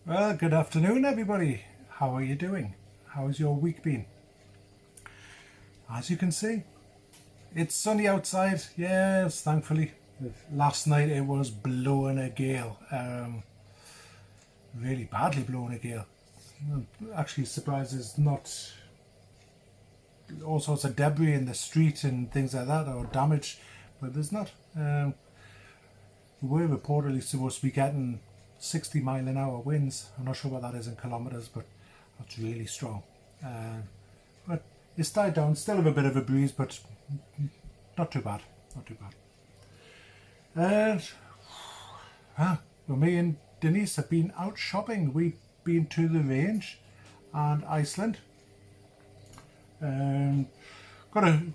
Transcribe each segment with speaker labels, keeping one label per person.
Speaker 1: Well, good afternoon, everybody. How are you doing? How has your week been? As you can see, it's sunny outside. Yes, thankfully. Last night it was blowing a gale. Really badly blowing a gale. I'm actually surprised there's not all sorts of debris in the street and things like that, or damage, but there's not. We're reportedly supposed to be getting 60-mile-an-hour winds. I'm not sure what that is in kilometres, but that's really strong. But it's died down. Still have a bit of a breeze, but not too bad. Not too bad. And well, me and Denise have been out shopping. We've been to the range and Iceland. Got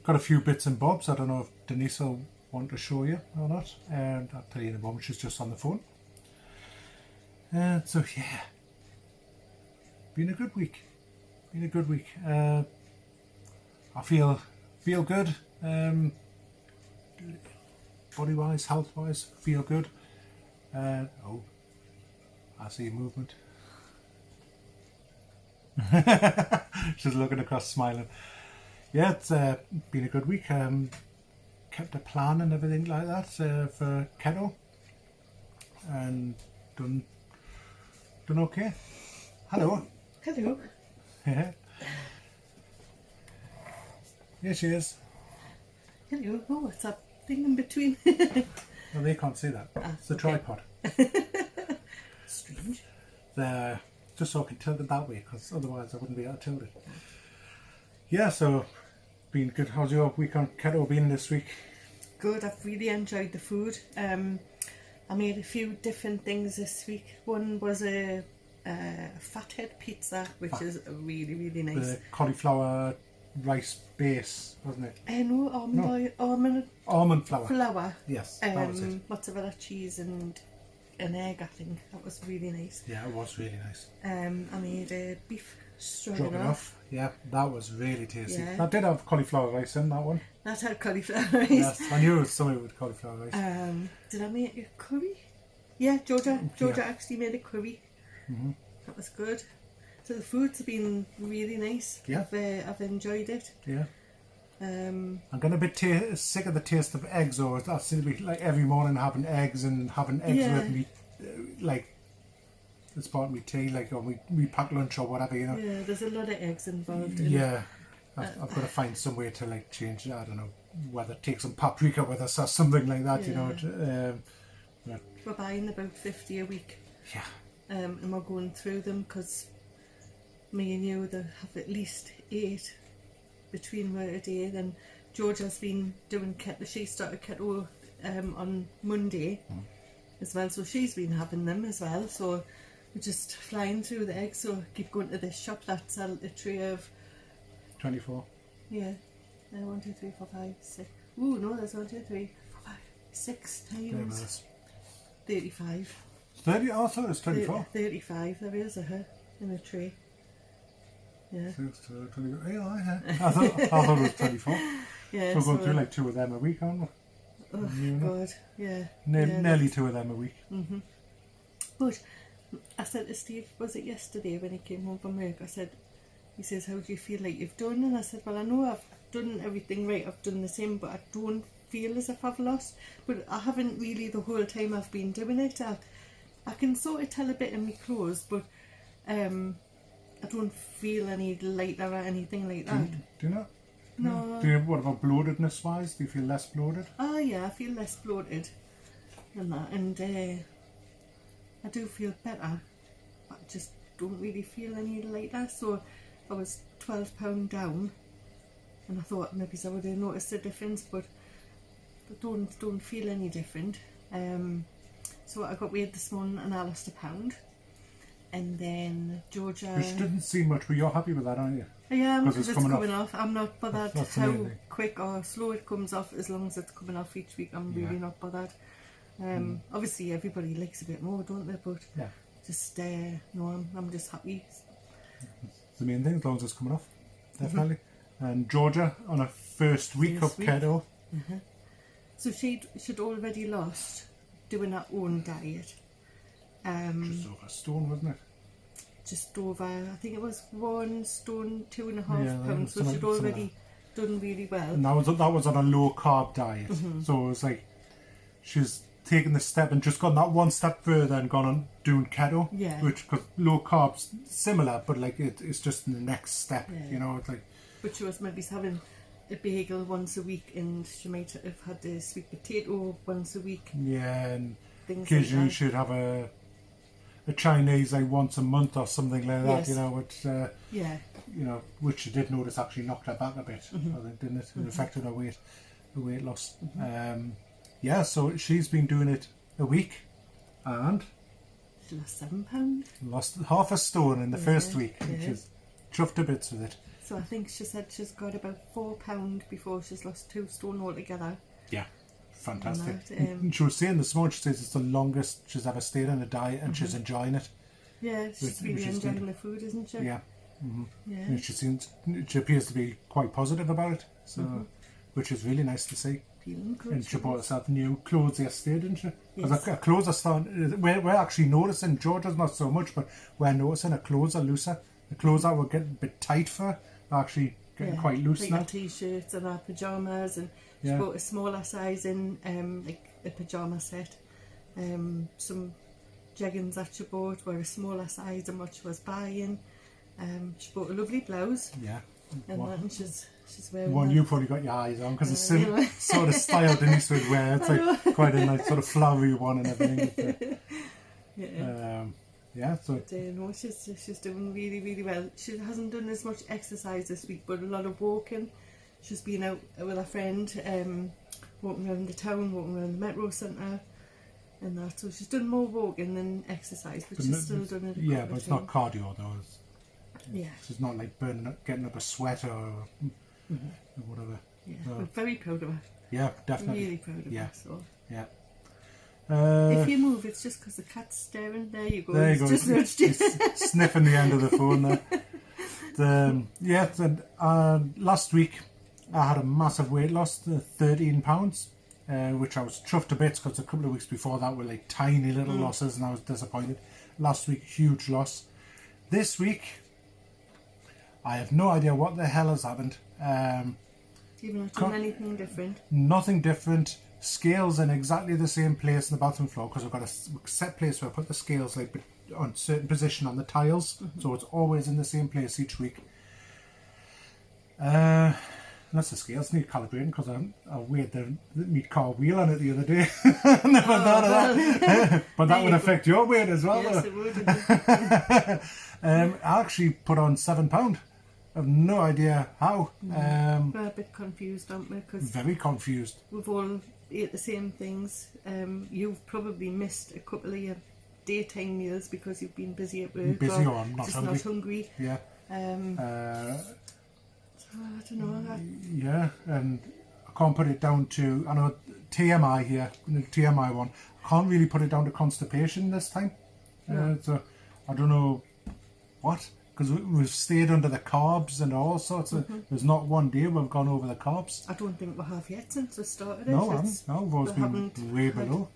Speaker 1: a few bits and bobs. I don't know if Denise will want to show you or not. I'll tell you in a moment. She's just on the phone. So yeah, been a good week. Been a good week. I feel good. Body wise, health wise, feel good. Oh, I see movement. She's looking across, smiling. Yeah, it's been a good week. Kept a plan and everything like that for Keto, and done okay. Hello.
Speaker 2: Hello.
Speaker 1: Yeah. Here she is.
Speaker 2: Hello. Oh, what's that thing in between?
Speaker 1: Well, they can't see that. It's a tripod.
Speaker 2: Strange.
Speaker 1: Just so I can tilt it that way, because otherwise I wouldn't be able to tilt it. Yeah, so been good. How's your week on Keto been this week?
Speaker 2: Good. I've really enjoyed the food. I made a few different things this week. One was a fathead pizza, which is really, really nice.
Speaker 1: The cauliflower rice base, wasn't it?
Speaker 2: No,
Speaker 1: Almond flour.
Speaker 2: flour.
Speaker 1: Yes, that was it.
Speaker 2: Mozzarella cheese and an egg, I think. That was really nice.
Speaker 1: Yeah, it was really nice.
Speaker 2: I made a beef stroganoff.
Speaker 1: Stroganoff. Yeah, that was really tasty.
Speaker 2: Yeah.
Speaker 1: That did have cauliflower rice in that one.
Speaker 2: That had cauliflower rice.
Speaker 1: Yes, I knew it was something with cauliflower rice.
Speaker 2: Did I make a curry? Yeah, Georgia actually made a curry.
Speaker 1: Mm-hmm.
Speaker 2: That was good. So the food's been really nice.
Speaker 1: Yeah.
Speaker 2: I've enjoyed it.
Speaker 1: Yeah. I'm getting a bit sick of the taste of eggs, or I seem to be like every morning having eggs
Speaker 2: Yeah.
Speaker 1: with me, like it's part of my tea, like or we pack lunch or whatever, you know.
Speaker 2: Yeah, there's a lot of eggs involved.
Speaker 1: Yeah, I've got to find some way to like change it. I don't know whether take some paprika with us or something like that, you know.
Speaker 2: We're buying about 50 a week.
Speaker 1: Yeah.
Speaker 2: And we're going through them because me and you have at least 8 between work a day. Then Georgia's been doing keto. She started keto on Monday as well, so she's been having them as well. So we're just flying through the eggs. So keep going to this shop that sells a tray of
Speaker 1: 24.
Speaker 2: Yeah. 1, 2, 3, 4, 5, 6. Ooh, no, there's 1, 2, 3, 4, 5, 6 times 35.
Speaker 1: 30? Oh, I thought it was 24.
Speaker 2: 35, there is a her in a tray. Yeah.
Speaker 1: 6 to 24. Yeah, I thought it was 24.
Speaker 2: Yeah.
Speaker 1: So we're going through like 2 of them a week, aren't we?
Speaker 2: Oh, God, yeah.
Speaker 1: Nearly 2 of them a week.
Speaker 2: Mm-hmm. But I said to Steve, was it yesterday when he came home from work, he says, how do you feel like you've done? And I said, well, I know I've done everything right, I've done the same, but I don't feel as if I've lost. But I haven't really the whole time I've been doing it. I can sort of tell a bit in my clothes, but I don't feel any lighter or anything like that.
Speaker 1: Do you not?
Speaker 2: No.
Speaker 1: What about bloatedness wise? Do you feel less bloated?
Speaker 2: Oh yeah, I feel less bloated than that, and I do feel better, but I just don't really feel any lighter. So I was £12 down, and I thought maybe I would have noticed a difference, but I don't feel any different. So I got weighed this morning and I lost £1, and then Georgia.
Speaker 1: Which didn't seem much, but you're happy with that, aren't you?
Speaker 2: I am, because it's coming
Speaker 1: off.
Speaker 2: I'm not bothered
Speaker 1: That's
Speaker 2: how
Speaker 1: amazing.
Speaker 2: quick or slow it comes off, as long as it's coming off each week. I'm really not bothered. Obviously everybody likes a bit more, don't they? But
Speaker 1: Yeah.
Speaker 2: just no, I'm just happy.
Speaker 1: It's the main thing, as long as it's coming off, definitely. And Georgia on her first week of keto.
Speaker 2: So she'd already lost doing her own diet.
Speaker 1: Just over a stone, wasn't it?
Speaker 2: just over, I think it was 1 stone, 2.5
Speaker 1: Yeah,
Speaker 2: pounds. So she'd already done really well.
Speaker 1: And that was on a low carb diet. So it was like she's taken the step and just gone that one step further and gone on doing keto.
Speaker 2: Yeah.
Speaker 1: Which, because low carbs similar, but like it's just the next step.
Speaker 2: Yeah.
Speaker 1: You know, it's like.
Speaker 2: But she was maybe having a bagel once a week, and she might have had the sweet potato once a week.
Speaker 1: Yeah, and
Speaker 2: Things
Speaker 1: occasionally
Speaker 2: like that.
Speaker 1: she'd have a Chinese like once a month or something like that.
Speaker 2: Yes.
Speaker 1: You know, which
Speaker 2: Yeah.
Speaker 1: you know, which she did notice actually knocked her back a bit. I think, didn't it? It affected her weight loss. Yeah, so she's been doing it a week, and
Speaker 2: She lost 7 pounds.
Speaker 1: lost half a stone in the first week, and
Speaker 2: yeah.
Speaker 1: she's chuffed to bits with it.
Speaker 2: So I think she said she's got about 4 pounds before she's lost 2 stone altogether.
Speaker 1: Yeah, fantastic.
Speaker 2: And
Speaker 1: And she was saying this morning, she says it's the longest she's ever stayed on a diet, and she's enjoying it.
Speaker 2: Yeah, she's really
Speaker 1: which is
Speaker 2: enjoying
Speaker 1: good.
Speaker 2: the food, isn't she?
Speaker 1: Yeah.
Speaker 2: Yeah.
Speaker 1: And she appears to be quite positive about it, so which is really nice to see.
Speaker 2: Feeling good.
Speaker 1: And she bought herself new clothes yesterday, didn't she? Because
Speaker 2: Yes.
Speaker 1: her clothes are starting. We're actually noticing, Georgia's not so much, but we're noticing her clothes are looser. The clothes that were getting a bit tight for her are actually getting quite loose
Speaker 2: like
Speaker 1: now.
Speaker 2: her t-shirts and her pyjamas, and she
Speaker 1: Yeah.
Speaker 2: bought a smaller size in, like a pyjama set. Some jeggings that she bought were a smaller size than what she was buying. She bought a lovely blouse,
Speaker 1: Yeah.
Speaker 2: and then she's wearing
Speaker 1: One
Speaker 2: that.
Speaker 1: you probably got your eyes on because it's
Speaker 2: really.
Speaker 1: sort of style Denise would wear. It's like quite a nice sort of flowery one and everything.
Speaker 2: Yeah.
Speaker 1: Yeah, so
Speaker 2: But, no, she's doing really, really well. She hasn't done as much exercise this week, but a lot of walking. She's been out with a friend, walking around the town, walking around the metro centre, and that. So she's done more walking than exercise, but she's still done it.
Speaker 1: yeah, but it's not cardio though.
Speaker 2: Yeah,
Speaker 1: She's not like getting up a sweat or whatever.
Speaker 2: yeah.
Speaker 1: So,
Speaker 2: We're very proud of her.
Speaker 1: yeah, definitely.
Speaker 2: Really proud of
Speaker 1: Yeah.
Speaker 2: her. So
Speaker 1: Yeah.
Speaker 2: if you move, it's just because the cat's staring. There you go.
Speaker 1: There you
Speaker 2: It's
Speaker 1: go.
Speaker 2: just nudged you.
Speaker 1: He's sniffing the end of the phone there. Yeah, and last week I had a massive weight loss, 13 pounds, which I was chuffed to bits because a couple of weeks before that were like tiny little losses, and I was disappointed. Last week, huge loss. This week, I have no idea what the hell has happened.
Speaker 2: You've not done anything different.
Speaker 1: Nothing different. Scales in exactly the same place in the bathroom floor because I've got a set place where I put the scales like on certain position on the tiles, so it's always in the same place each week. Unless the scales need calibrating because I weighed the meat car wheel on it the other day. Never thought of that. But that would affect your weight as well.
Speaker 2: Yes,
Speaker 1: though.
Speaker 2: it would.
Speaker 1: I actually put on £7. I've no idea how.
Speaker 2: We're a bit confused, aren't we? Because
Speaker 1: Very confused.
Speaker 2: we've all ate the same things. You've probably missed a couple of your daytime meals because you've been busy at work.
Speaker 1: Busy
Speaker 2: or
Speaker 1: or not
Speaker 2: just
Speaker 1: hungry.
Speaker 2: not hungry.
Speaker 1: Yeah.
Speaker 2: So I don't know.
Speaker 1: Yeah, and I can't put it down to, I know TMI here, the TMI one, I can't really put it down to constipation this time. So I don't know what, because we've stayed under the carbs and all sorts of, there's not one day we've gone over the carbs.
Speaker 2: I don't think we have yet since we started
Speaker 1: No,
Speaker 2: it.
Speaker 1: I haven't. No, we've always
Speaker 2: we
Speaker 1: been
Speaker 2: haven't
Speaker 1: way
Speaker 2: had-
Speaker 1: below.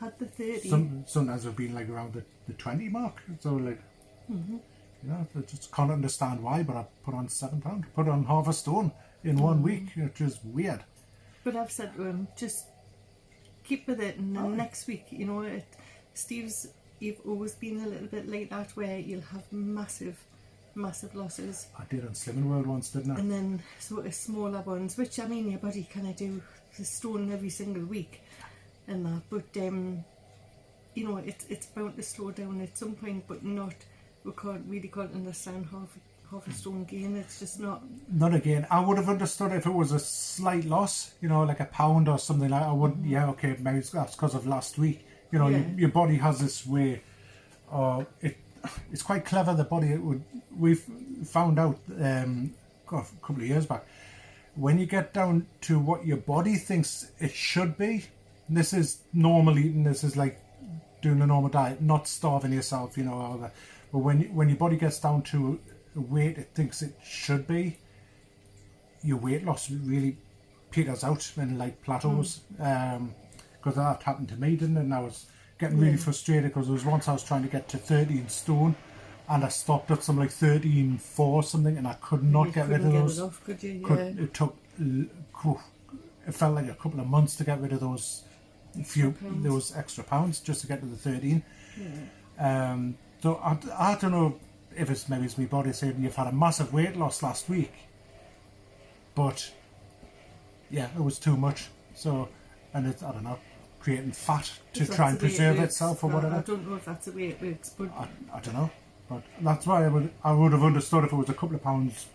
Speaker 2: Had the 30.
Speaker 1: Sometimes we've been like around the 20 mark. So like, you know, I just can't understand why, but I put on £7. Put on half a stone in 1 week, which is weird.
Speaker 2: But I've said to him, just keep with it, and then next week, you know, you've always been a little bit like that, where you'll have massive losses,
Speaker 1: I did on Slimming World once, didn't I?
Speaker 2: and then sort of smaller ones, which I mean, your body kind of do the stone every single week, and that. But you know, it's bound to slow down at some point, but not. We can't understand half a stone gain. It's just not.
Speaker 1: Not again. I would have understood if it was a slight loss, you know, like a pound or something like that. I wouldn't, yeah, okay, maybe that's because of last week. You know,
Speaker 2: Yeah.
Speaker 1: your body has this way, it's quite clever, the body. We've found out a couple of years back, when you get down to what your body thinks it should be, this is normal eating, this is like doing a normal diet, not starving yourself, you know, all that. But when your body gets down to a weight it thinks it should be, your weight loss really peters out and like plateaus. Because that happened to me, didn't it? And I was getting really frustrated because there was once I was trying to get to 13 stone and I stopped at some like 13.4 something, and I could not get rid of those.
Speaker 2: Get it off, could you?
Speaker 1: It took, it felt like a couple of months to get rid of those extra pounds just to get to the 13. So I don't know if it's my body saying you've had a massive weight loss last week, but yeah, it was too much. So, and I don't know, creating fat to try and preserve itself or whatever.
Speaker 2: I don't know if that's the way it works, but
Speaker 1: I don't know. But that's why I would have understood if it was a couple of pounds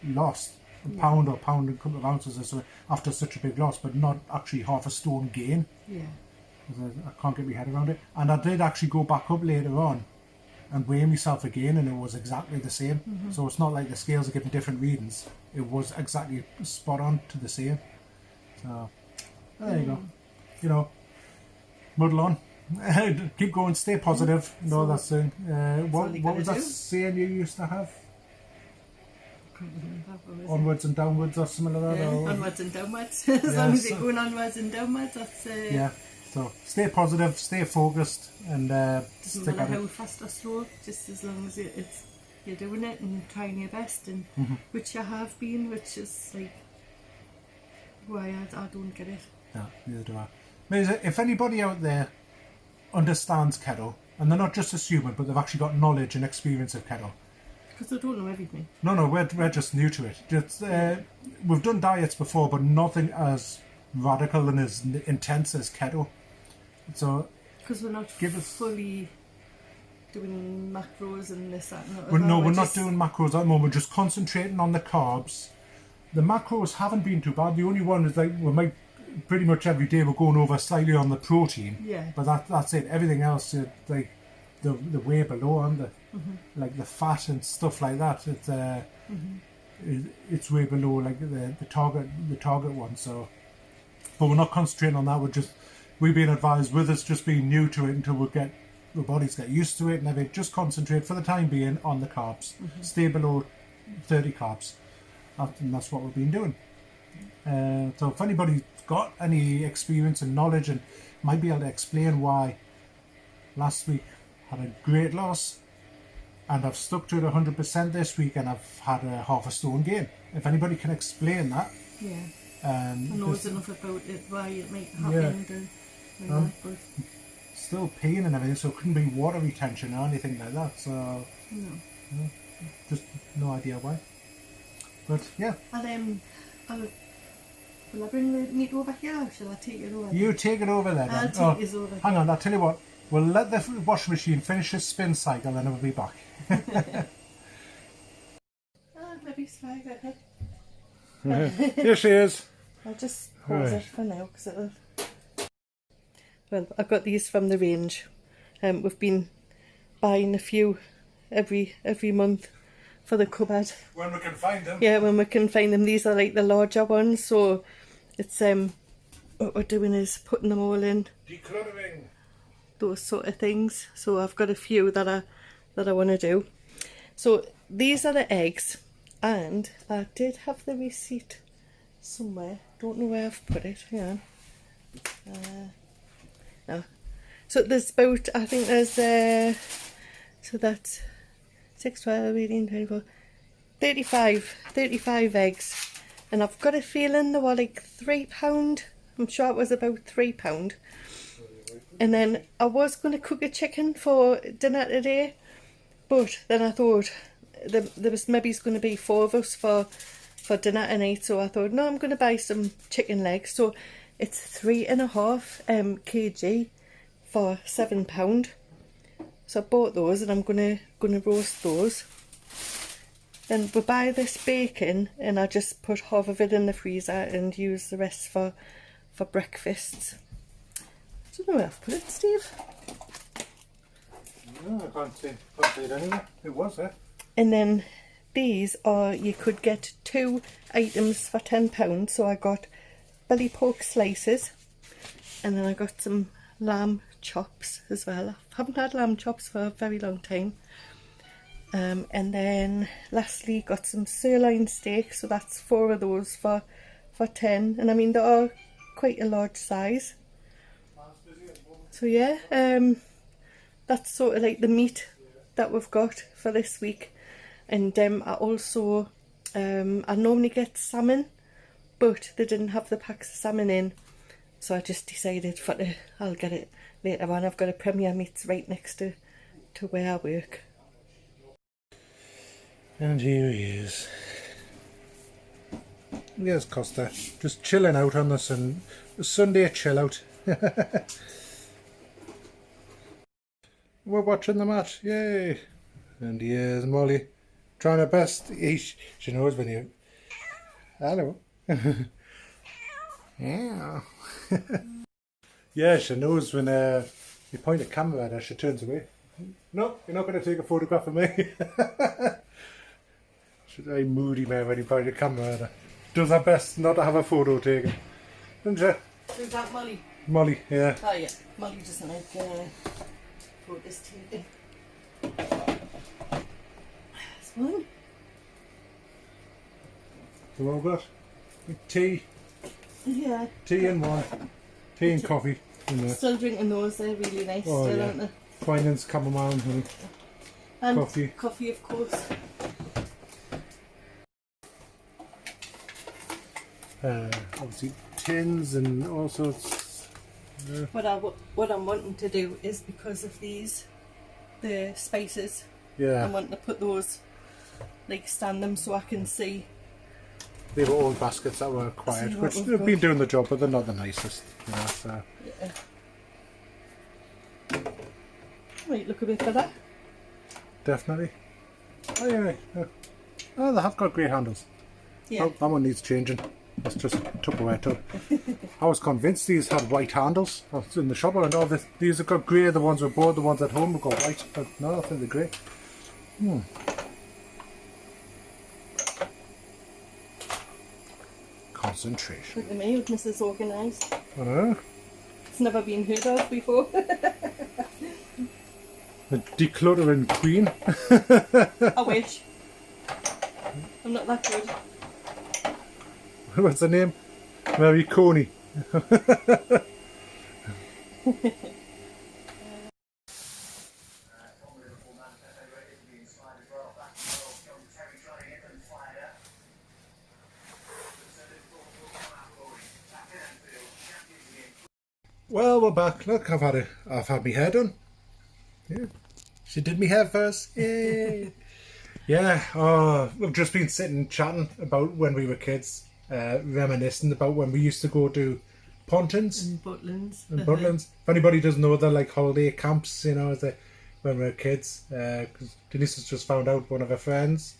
Speaker 1: lost, a pound or pound and a couple of ounces or so after such a big loss, but not actually half a stone gain.
Speaker 2: Yeah.
Speaker 1: I can't get my head around it. And I did actually go back up later on and weigh myself again, and it was exactly the same. So it's not like the scales are giving different readings. It was exactly spot on to the same. So there you go. You know, muddle on. Keep going, stay positive. No, that's the what was that saying you used to have? Onwards and downwards or something like that?
Speaker 2: Yeah,
Speaker 1: or?
Speaker 2: onwards and downwards. As long as you're going onwards and downwards, that's
Speaker 1: yeah. So stay positive, stay focused, and
Speaker 2: doesn't
Speaker 1: stick
Speaker 2: matter
Speaker 1: at
Speaker 2: how
Speaker 1: it.
Speaker 2: fast or slow, just as long as you're doing it and trying your best, and which you have been, which is like why I don't get it.
Speaker 1: No, neither do I. But if anybody out there understands keto, and they're not just assuming, but they've actually got knowledge and experience of keto.
Speaker 2: Because I don't know everything.
Speaker 1: No, we're just new to it. Just, we've done diets before, but nothing as radical and as intense as keto. So
Speaker 2: because we're not fully doing macros and this, that, and that.
Speaker 1: We're not doing macros at the moment. We're just concentrating on the carbs. The macros haven't been too bad. The only one is like we might pretty much every day we're going over slightly on the protein.
Speaker 2: Yeah.
Speaker 1: But that's it. Everything else, like the way below on the like the fat and stuff like that. It's way below like the target one. So, but we're not concentrating on that. We've been advised with us just being new to it until the bodies get used to it, and everything. Just concentrate for the time being on the carbs. Stay below 30 carbs. And that's what we've been doing. So if anybody's got any experience and knowledge and might be able to explain why last week had a great loss and I've stuck to it 100% this week and I've had a half a stone gain. If anybody can explain that.
Speaker 2: Yeah. I knows enough about it, why it might happen.
Speaker 1: Yeah. But still pain and everything, so it couldn't be water retention or anything like that. So no, just no idea why. But yeah.
Speaker 2: Will I bring the meat over here or shall I take it over?
Speaker 1: You take it over there then.
Speaker 2: I'll take it over.
Speaker 1: Hang on, I'll tell you what. We'll let the washing machine finish its spin cycle and then we'll be back.
Speaker 2: Maybe slide ahead.
Speaker 1: Here she is.
Speaker 2: I'll just pause it for now because it'll... Well, I got these from the range. We've been buying a few every month for the cupboard.
Speaker 1: When we can find them.
Speaker 2: Yeah, when we can find them. These are like the larger ones, so it's what we're doing is putting them all in.
Speaker 1: Decluttering.
Speaker 2: Those sort of things. So I've got a few that I want to do. So these are the eggs, and I did have the receipt somewhere. Don't know where I've put it. Yeah. No. So there's about, I think there's so that's 6, 12, 18, 24, 35 eggs, and I've got a feeling they were like £3. I'm sure it was about £3. And then I was going to cook a chicken for dinner today, but then I thought there was maybe going to be 4 of us for dinner tonight, so I thought no, I'm going to buy some chicken legs. So it's 3.5 kg for £7. So I bought those and I'm gonna roast those. Then we buy this bacon and I just put half of it in the freezer and use the rest for breakfasts. I don't know where I've put it, Steve.
Speaker 1: No, I can't see it anywhere. It was there.
Speaker 2: And then these are, you could get 2 items for £10. So I got belly pork slices, and then I got some lamb chops as well. I haven't had lamb chops for a very long time. And then lastly got some sirloin steak, so that's 4 of those for 10, and I mean they are quite a large size. So yeah, that's sort of like the meat that we've got for this week. And I also, I normally get salmon, but they didn't have the packs of salmon in. So I just decided I'll get it later on. I've got a Premier Meats right next to where I work.
Speaker 1: And here he is. Here's Costa, just chilling out on the Sunday chill out. We're watching the match, yay! And here's Molly, trying her best. She knows when you... Hello. Yeah. Yeah, she knows when you point a camera at her, she turns away. No, you're not going to take a photograph of me. She's very moody, man, when you point a camera at her. Does her best not to have a photo taken. Doesn't she?
Speaker 2: Who's that, Molly?
Speaker 1: Molly, yeah.
Speaker 2: Oh yeah, Molly doesn't like photos taken. This one.
Speaker 1: So what we've got? Tea.
Speaker 2: Yeah.
Speaker 1: Tea and one. Tea and coffee.
Speaker 2: Still drinking those, they're really nice,
Speaker 1: Oh,
Speaker 2: still,
Speaker 1: yeah.
Speaker 2: aren't they?
Speaker 1: Twinings, chamomile and honey.
Speaker 2: And
Speaker 1: Coffee.
Speaker 2: Coffee, of course.
Speaker 1: Obviously tins and all sorts.
Speaker 2: What I'm wanting to do is, because of these, the spices,
Speaker 1: Yeah.
Speaker 2: I'm wanting to put those, like stand them so I can see.
Speaker 1: They were old baskets that were acquired,
Speaker 2: See what
Speaker 1: which
Speaker 2: we've
Speaker 1: they've
Speaker 2: got.
Speaker 1: been doing the job, but they're not the nicest. You know, so.
Speaker 2: Yeah. Might look a bit better.
Speaker 1: Definitely. Oh yeah. Oh, they have got grey handles.
Speaker 2: Yeah.
Speaker 1: Oh, that one needs changing. That's just Tupperware tub. I was convinced these had white handles. I was in the shop and these have got grey. The ones we bought, the ones at home have got white. But no, I think they're grey. Concentration.
Speaker 2: Look at me, Mrs. Organised.
Speaker 1: I know.
Speaker 2: It's never been heard of before.
Speaker 1: The decluttering queen.
Speaker 2: I wish. I'm not that good.
Speaker 1: What's her name? Mary Coney. Well, we're back. Look, I've had my hair done. Yeah. She did me hair first. Yay. Yeah, we've just been sitting chatting about when we were kids, reminiscing about when we used to go to Pontins
Speaker 2: And Butlins.
Speaker 1: and Butlins. If anybody doesn't know, they're like holiday camps, you know, when we were kids. Because Denise has just found out one of her friends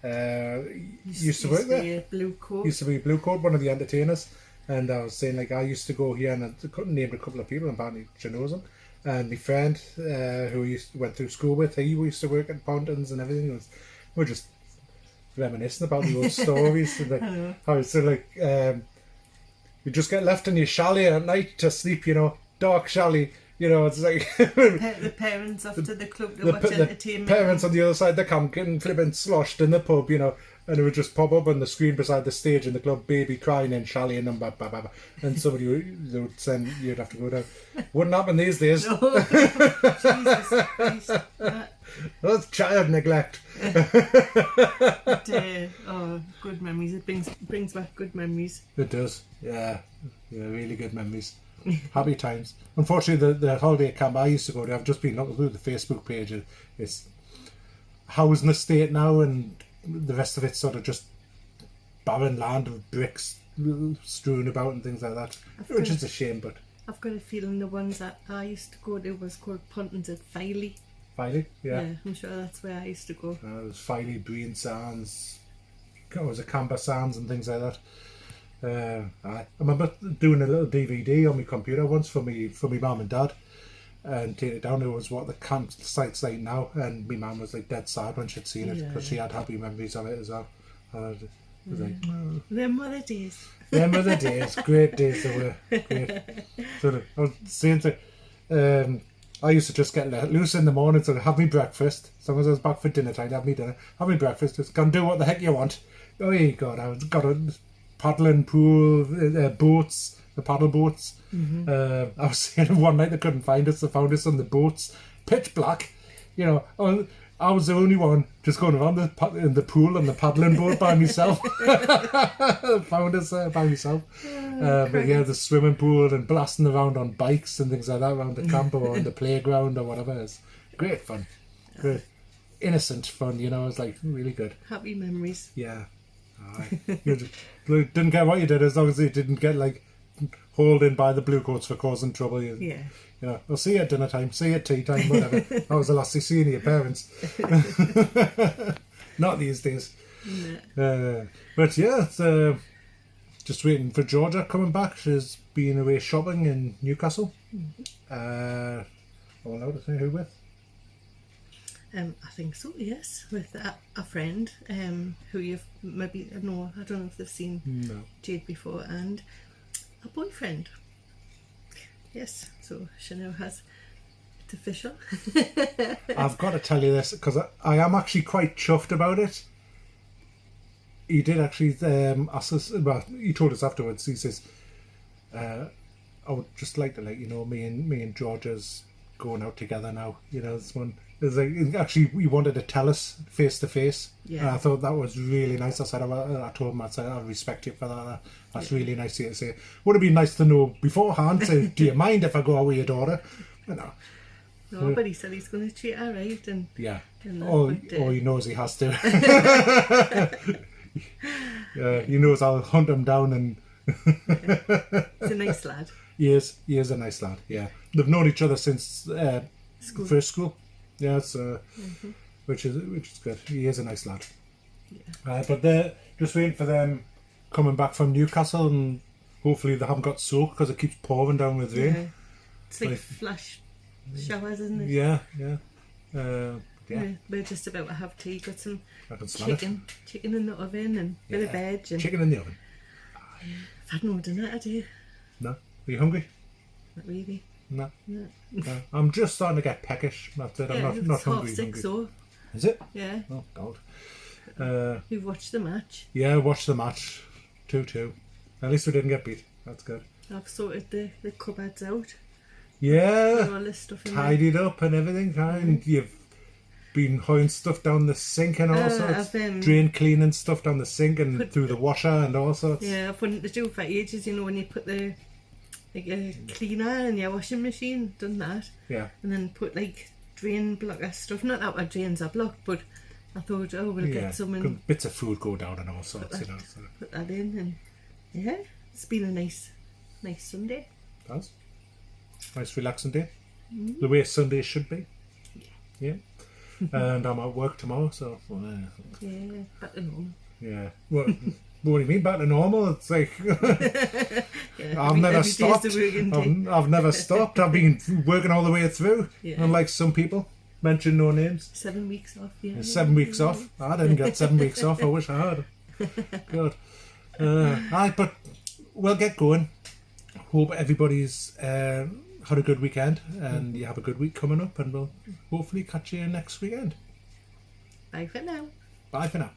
Speaker 1: used to work there.
Speaker 2: Blue coat.
Speaker 1: Used to be Blue Coat, one of the entertainers. And I was saying, like, I used to go here, and I couldn't name a couple of people, and apparently she knows them. And my friend, who went through school with, he used to work at Pontins and everything. We're just reminiscing about the old stories. And like, how it's sort of like, you just get left in your chalet at night to sleep, you know, dark chalet. You know, it's like
Speaker 2: The parents off to the club to watch entertainment.
Speaker 1: parents on the other side of the camp getting flipping sloshed in the pub, you know, and it would just pop up on the screen beside the stage in the club, baby crying and chalet and blah, blah, blah, blah. And somebody would send, you'd have to go down. Wouldn't happen these days.
Speaker 2: No. Jesus Christ.
Speaker 1: That's child neglect.
Speaker 2: But, good memories. It brings back good memories.
Speaker 1: It does, yeah, really good memories. Happy times. Unfortunately, the holiday camp I used to go to, I've just been looking through the Facebook page. It's housing estate now, and the rest of it's sort of just barren land with bricks strewn about and things like that, which is a shame. But
Speaker 2: I've got a feeling the ones that I used to go to was called Pontins at Filey.
Speaker 1: Filey, yeah.
Speaker 2: I'm sure that's where I used to go.
Speaker 1: There was Filey, Breen Sands, it was a Camber Sands and things like that. I remember doing a little DVD on my computer once for me mum and dad, and taking it down. It was what the campsite's like now, and my mum was like dead sad when she'd seen it, because she had happy memories of it as well. I was like, oh.
Speaker 2: Them were the days.
Speaker 1: Them were the days, great days they were. Great. So I was saying to, I used to just get let loose in the morning, so have me breakfast. As long as I was back for dinner time, have me dinner, have me breakfast, just go and do what the heck you want. Oh yeah, God, I got a paddling pool, boats, the paddle boats. I was saying one night they couldn't find us, they found us on the boats, pitch black, you know, I was the only one just going around in the pool and the paddling boat by myself. Found us there by myself. But yeah, the swimming pool and blasting around on bikes and things like that around the camp or on the playground or whatever. It's great fun. Great. Innocent fun, you know, it's like really good.
Speaker 2: Happy memories.
Speaker 1: Yeah. You didn't care what you did as long as you didn't get like hauled in by the blue coats for causing trouble.
Speaker 2: Yeah.
Speaker 1: You know, I'll see you at dinner time, see you at tea time, whatever. That was the last you seen of your parents. Not these days.
Speaker 2: No.
Speaker 1: But yeah, it's, just waiting for Georgia coming back. She's been away shopping in Newcastle. I'm allowed to say who with?
Speaker 2: I think so, yes, with a friend who you've maybe, no, I don't know if they've seen Jade before, and a boyfriend. Yes, so she now has, it's official.
Speaker 1: I've got to tell you this, because I am actually quite chuffed about it. He did actually ask us, well, he told us afterwards, he says, I would just like to let you know, me and Georgia's going out together now. You know, this one is like, actually, he wanted to tell us face to face.
Speaker 2: Yeah.
Speaker 1: And I thought that was really nice. I said, I told him, I said, I respect you for that. That's really nice of you to say. Would have been nice to know beforehand. Say, do you mind if I go out with your daughter? You know.
Speaker 2: No, but he said he's going to treat her right, and
Speaker 1: yeah.
Speaker 2: And that,
Speaker 1: Or he knows he has to. He knows I'll hunt him down and.
Speaker 2: He's a nice lad.
Speaker 1: He is a nice lad. Yeah, they've known each other since first school. Yeah, so which is good. He is a nice lad. Yeah. But they're just waiting for them coming back from Newcastle, and hopefully they haven't got soaked because it keeps pouring down with rain.
Speaker 2: Yeah. It's like flash showers, isn't it?
Speaker 1: Yeah.
Speaker 2: We're just about to have tea. Got some
Speaker 1: I can smell
Speaker 2: chicken in the oven and a bit of veg. And
Speaker 1: chicken in the oven.
Speaker 2: I've had no dinner today.
Speaker 1: No, are you hungry?
Speaker 2: Not really.
Speaker 1: No. I'm just starting to get peckish. That's it. I'm not hungry.
Speaker 2: It's 6:30, so.
Speaker 1: Is it?
Speaker 2: Yeah.
Speaker 1: Oh God.
Speaker 2: We've watched the match.
Speaker 1: Yeah, watched the match. 2-2. At least we didn't get beat. That's good.
Speaker 2: I've sorted the cupboards out.
Speaker 1: Yeah.
Speaker 2: All this stuff in
Speaker 1: Tidied up and everything. And you've been hoeing stuff down the sink and all sorts. Drain cleaning stuff down the sink and through the washer and all sorts.
Speaker 2: Yeah, I've wanted to do for ages, you know, when you put the cleaner in your washing machine, done that.
Speaker 1: Yeah.
Speaker 2: And then put like drain blocker stuff. Not that our drains are blocked, but I thought, we'll get some and
Speaker 1: bits of food go down and all sorts, you know. So.
Speaker 2: Put that in, and yeah, it's been a nice Sunday.
Speaker 1: That's nice relaxing day. The way Sunday should be. Yeah. And I'm at work tomorrow, so
Speaker 2: yeah, back to normal.
Speaker 1: Yeah. What do you mean back to normal? It's like I've never stopped. I've never stopped. I've been working all the way through. Yeah. Unlike some people, mention no names.
Speaker 2: 7 weeks off. Yeah.
Speaker 1: 7 weeks off. I didn't get 7 weeks off. I wish I had. Good. But we'll get going. Hope everybody's had a good weekend and you have a good week coming up, and we'll hopefully catch you next weekend.
Speaker 2: Bye for now.
Speaker 1: Bye for now.